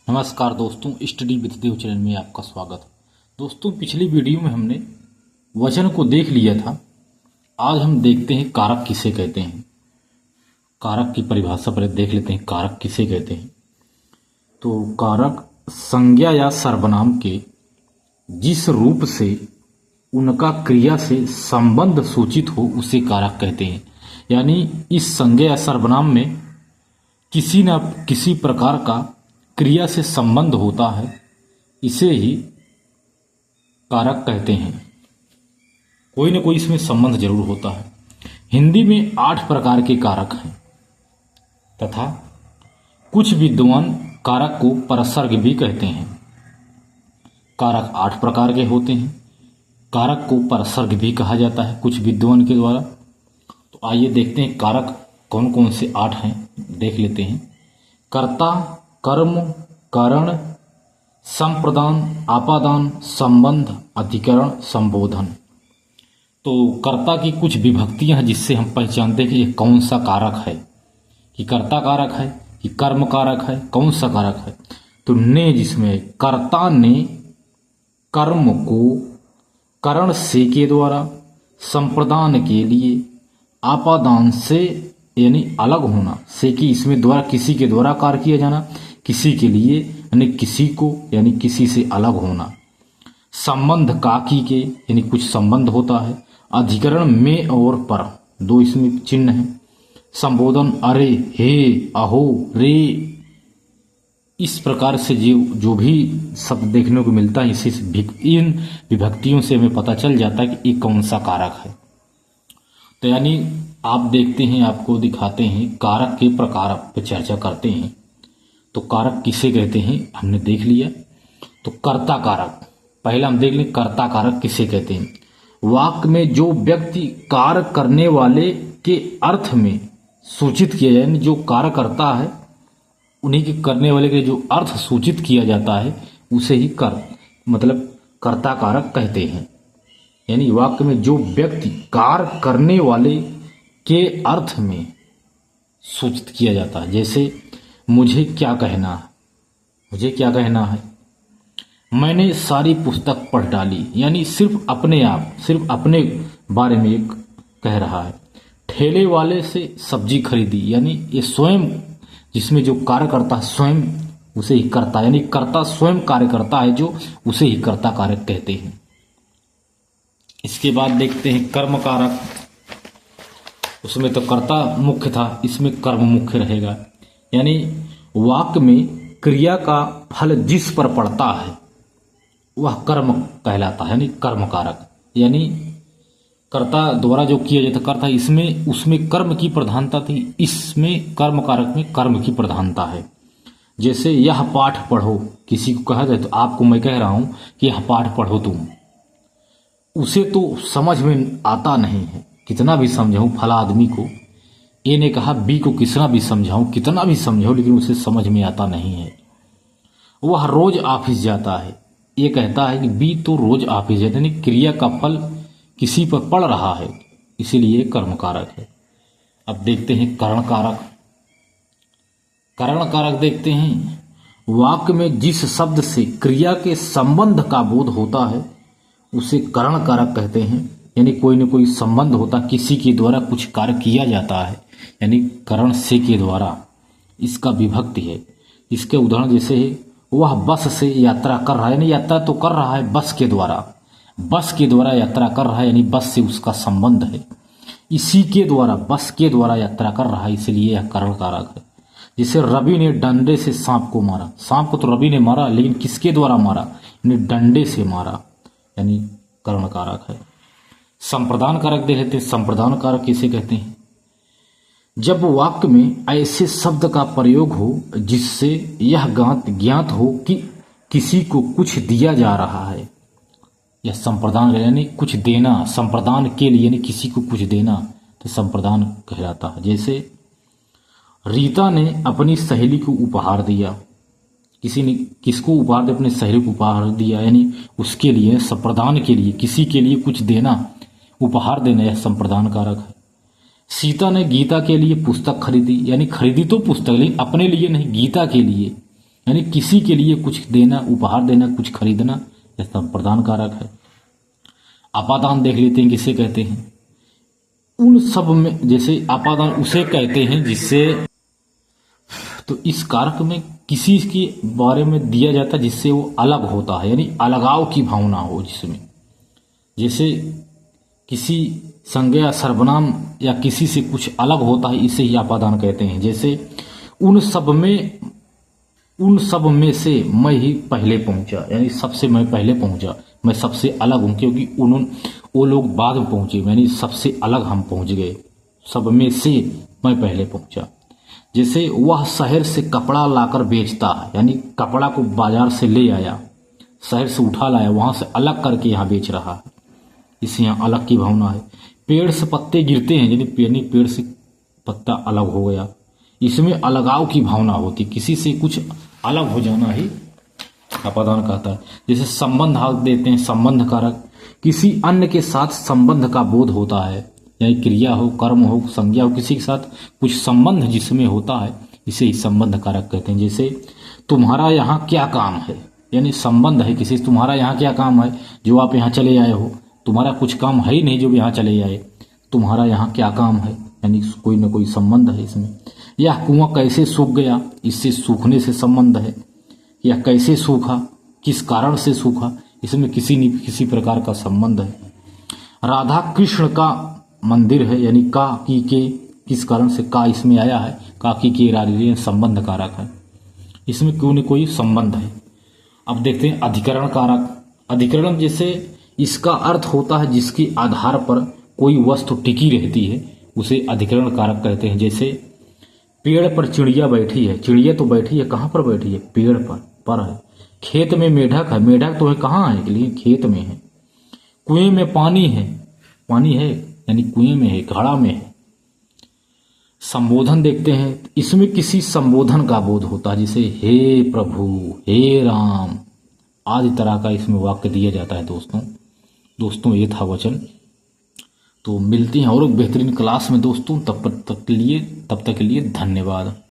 नमस्कार दोस्तों, study with Dev channel में आपका स्वागत है। दोस्तों, पिछली वीडियो में हमने वचन को देख लिया था। आज हम देखते हैं कारक किसे कहते हैं। कारक की परिभाषा पहले देख लेते हैं, कारक किसे कहते हैं। तो कारक संज्ञा या सर्वनाम के जिस रूप से उनका क्रिया से संबंध सूचित हो उसे कारक कहते हैं। यानी इस संज्ञा या सर्वनाम में किसी न किसी प्रकार का क्रिया से संबंध होता है, इसे ही कारक कहते हैं। कोई न कोई इसमें संबंध जरूर होता है। हिंदी में 8 प्रकार के कारक हैं तथा कुछ विद्वान कारक को परसर्ग भी कहते हैं। कारक 8 प्रकार के होते हैं। कारक को परसर्ग भी कहा जाता है कुछ विद्वान के द्वारा। तो आइए देखते हैं कारक कौन कौन से 8 हैं, देख लेते हैं। कर्ता, कर्म, कारण, संप्रदान, आपादान, संबंध, अधिकरण, संबोधन। तो कर्ता की कुछ विभक्तियां हैं जिससे हम पहचानते हैं कि ये कौन सा कारक है, कि कर्ता कारक है कि कर्म कारक है, कौन सा कारक है। तो ने जिसमें कर्ता ने कर्म को करण से के द्वारा, संप्रदान के लिए, आपादान से यानी अलग होना से कि इसमें द्वारा किसी के द्वारा कार्य किया जाना, किसी के लिए यानी किसी को यानी किसी से अलग होना, संबंध काकी के यानी कुछ संबंध होता है, अधिकरण में और पर, 2 इसमें चिन्ह है, संबोधन अरे, हे, अहो, रे, इस प्रकार से जो भी शब्द देखने को मिलता है इसी इन विभक्तियों से हमें पता चल जाता है कि ये कौन सा कारक है। तो यानी आप देखते हैं, आपको दिखाते हैं, कारक के प्रकार पर चर्चा करते हैं। तो कारक किसे कहते हैं हमने देख लिया। तो कर्ता कारक पहला हम देख लें, कर्ता कारक किसे कहते हैं। वाक्य में जो व्यक्ति कार्य करने वाले के अर्थ में सूचित किया जाए, जो कार्य करता है उन्हीं के करने वाले के जो अर्थ सूचित किया जाता है उसे ही कर्ता कारक कहते हैं। यानी वाक्य में जो व्यक्ति कार्य करने वाले के अर्थ में सूचित किया जाता है। जैसे मुझे क्या कहना है, मुझे क्या कहना है, मैंने सारी पुस्तक पढ़ डाली, यानी सिर्फ अपने आप, सिर्फ अपने बारे में एक कह रहा है। ठेले वाले से सब्जी खरीदी, यानी ये स्वयं जिसमें जो कार्य करता है स्वयं उसे ही करता, यानी कर्ता स्वयं कार्य करता है जो उसे ही कर्ता कारक कहते हैं। इसके बाद देखते हैं कर्म कारक। उसमें तो कर्ता मुख्य था, इसमें कर्म मुख्य रहेगा। यानी वाक्य में क्रिया का फल जिस पर पड़ता है वह कर्म कहलाता है, यानी कर्म कारक। यानी कर्ता द्वारा जो किया जाता कर्ता, इसमें उसमें कर्म की प्रधानता थी, इसमें कर्म कारक में कर्म की प्रधानता है। जैसे यह पाठ पढ़ो, किसी को कहा जाए तो आपको मैं कह रहा हूं कि यह पाठ पढ़ो तुम, उसे तो समझ में आता नहीं है, कितना भी समझाऊं फला आदमी को, ए ने कहा बी को कितना भी समझाऊं, कितना भी समझाऊं, लेकिन उसे समझ में आता नहीं है। वह रोज ऑफिस जाता है, ये कहता है कि बी तो रोज ऑफिस जाता है, यानी क्रिया का फल किसी पर पड़ रहा है, इसीलिए कर्म कारक है। अब देखते हैं करण कारक। करण कारक देखते हैं, वाक्य में जिस शब्द से क्रिया के संबंध का बोध होता है उसे करण कारक कहते हैं। यानी कोई न कोई संबंध होता, किसी के द्वारा कुछ कार्य किया जाता है, यानी करण से के द्वारा, इसका विभक्ति है। इसके उदाहरण जैसे है, वह बस से यात्रा कर रहा है, यानी यात्रा तो कर रहा है बस के द्वारा, बस के द्वारा यात्रा कर रहा है, यानी बस से उसका संबंध है। इसी के द्वारा, बस के द्वारा यात्रा कर रहा है, इसलिए यह करण कारक है। जैसे रवि ने डंडे से सांप को मारा, सांप को तो रवि ने मारा, लेकिन किसके द्वारा मारा, यानी डंडे से मारा, यानी करण कारक है। संप्रदान कारक देख लेते हैं। संप्रदान कारक किसे कहते हैं। जब वाक्य में ऐसे शब्द का प्रयोग हो जिससे यह ज्ञात हो कि किसी को कुछ दिया जा रहा है, यह संप्रदान यानी कुछ देना, संप्रदान के लिए यानी किसी को कुछ देना, तो संप्रदान कहलाता है। जैसे रीता ने अपनी सहेली को उपहार दिया, किसी ने किसको उपहार दिया, अपनी सहेली को उपहार दिया, यानी उसके लिए संप्रदान के लिए, किसी के लिए कुछ देना, उपहार देना, यह संप्रदान कारक है। सीता ने गीता के लिए पुस्तक खरीदी, यानी खरीदी तो पुस्तक, लेकिन अपने लिए नहीं, गीता के लिए, यानी किसी के लिए कुछ देना, उपहार देना, कुछ खरीदना, यह संप्रदान कारक है। आपादान देख लेते हैं किसे कहते हैं। उन सब में जैसे आपादान उसे कहते हैं जिससे, तो इस कारक में किसी के बारे में दिया जाता है जिससे वो अलग होता है, यानी अलगाव की भावना हो जिसमें, जैसे किसी संज्ञा सर्वनाम या किसी से कुछ अलग होता है, इसे ही आपादान कहते हैं। जैसे उन सब में से मैं ही पहले पहुंचा, यानी सबसे मैं पहले पहुंचा, मैं सबसे अलग हूं क्योंकि वो लोग बाद में पहुंचे, यानी सबसे अलग हम पहुंच गए, सब में से मैं पहले पहुंचा। जैसे वह शहर से कपड़ा लाकर बेचता है, यानी कपड़ा को बाजार से ले आया, शहर से उठा लाया, वहां से अलग करके यहाँ बेच रहा है, इससे यहाँ अलग की भावना है। पेड़ से पत्ते गिरते हैं, यानी पेड़ से पत्ता अलग हो गया, इसमें अलगाव की भावना होती, किसी से कुछ अलग हो जाना ही आपादान कहता है। जैसे संबंध हाथ देते हैं, संबंध कारक, किसी अन्य के साथ संबंध का बोध होता है, यानी क्रिया हो, कर्म हो, संज्ञा हो, किसी के साथ कुछ संबंध जिसमें होता है, इसे ही संबंध कारक कहते हैं। जैसे तुम्हारा यहाँ क्या काम है, यानी संबंध है किसी से, तुम्हारा यहाँ क्या काम है जो आप यहाँ चले आए हो, तुम्हारा कुछ काम है ही नहीं जो यहाँ चले आए, तुम्हारा यहाँ क्या काम है, यानी कोई ना कोई संबंध है इसमें। यह कुआं कैसे सूख गया, इससे सूखने से संबंध है। यह कैसे सूखा, किस कारण से सूखा, इसमें किसी न किसी प्रकार का संबंध है। राधा कृष्ण का मंदिर है, यानी का की के, किस कारण से का इसमें आया है, का की के राधे संबंध कारक है, इसमें कोई न कोई संबंध है। अब देखते हैं अधिकरण कारक। अधिकरण जैसे इसका अर्थ होता है जिसके आधार पर कोई वस्तु टिकी रहती है, उसे अधिकरण कारक कहते हैं। जैसे पेड़ पर चिड़िया बैठी है, चिड़िया तो बैठी है, कहाँ पर बैठी है, पेड़ पर है। खेत में मेढक है, मेढक तो है कहाँ है, लेकिन खेत में है। कुएं में पानी है, पानी है यानी कुएं में है, घड़ा में है। संबोधन देखते हैं, इसमें किसी संबोधन का बोध होता है, जैसे हे प्रभु, हे राम आदि तरह का इसमें वाक्य दिया जाता है। दोस्तों ये था वचन। तो मिलते हैं और एक बेहतरीन क्लास में दोस्तों, तब तक के लिए धन्यवाद।